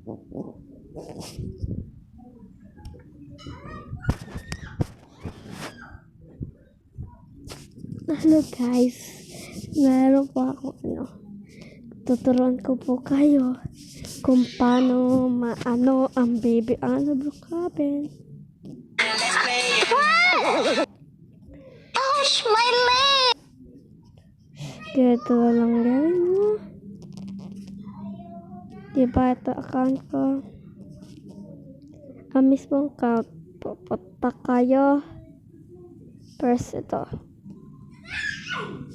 Hello guys, meron po ako tuturuan ko po kayo kung paano maano ang baby Anna Brookhaven. Ouch, my leg! Ganito lang gawin mo. Diba ito account ko? Ang mismong account, pupunta kayo. First ito.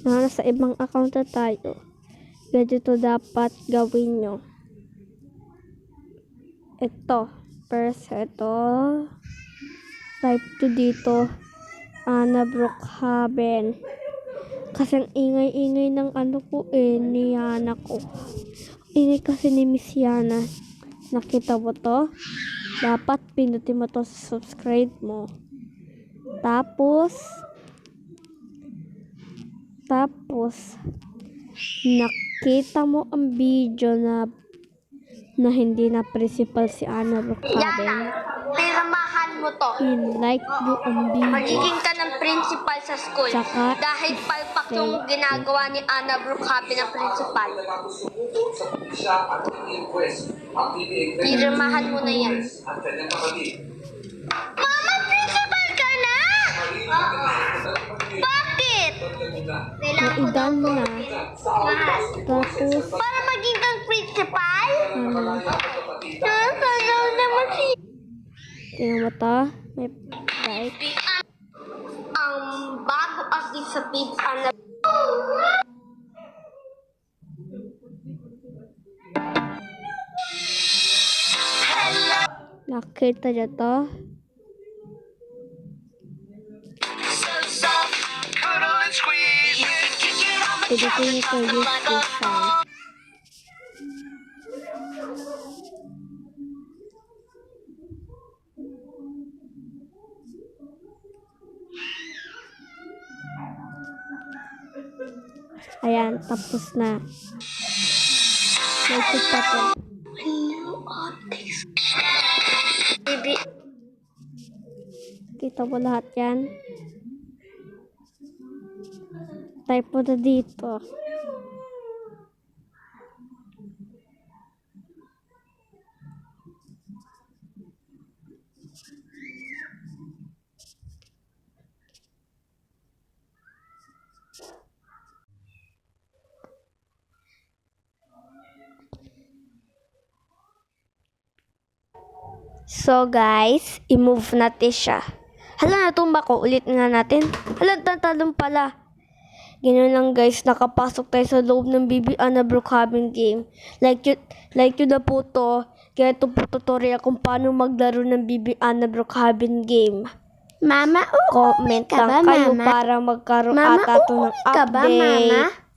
Nasa ibang account na tayo. Ganito dapat gawin nyo. Ito. First ito. Type to dito. Anna Brookhaven. Kasi ang ingay-ingay ng ano ko ni Yana ko. Ingay kasi ni Miss Yana. Nakita mo to? Dapat pinutin mo to sa subscribe mo. Tapos nakita mo ang video na hindi na principal si Anna Brookhaven. Yana, piramahan mo to. I-like nyo ang video. Magiging ka ng principal sa school. Tsaka, dahil palpak yung ginagawa ni Anna Brookhaven ng principal. Piramahan mo na yan. Mama, principal ka na? Bakit? Naidan mo na. Tapos, Para maging kang principal? ano, Sana naman si... tingnan mo to. May like. Ang bago agi sa big Anna. Nakita niyo to. Pinutin niyo to use this sound. Ayan, tapos na. May pa to. Baby. Kita mo lahat yan. Type mo na dito. So guys, i-move natin siya. Hala, natumba ko. Ulit nga natin. Hala, tatalong pala. Ganyan lang guys, nakapasok tayo sa loob ng baby Anna Brookhaven game. Like yun na po to. Kaya ito po tutorial kung paano maglaro ng baby Anna Brookhaven game. Mama, Comment lang kayo para magkaroon ata to ng update.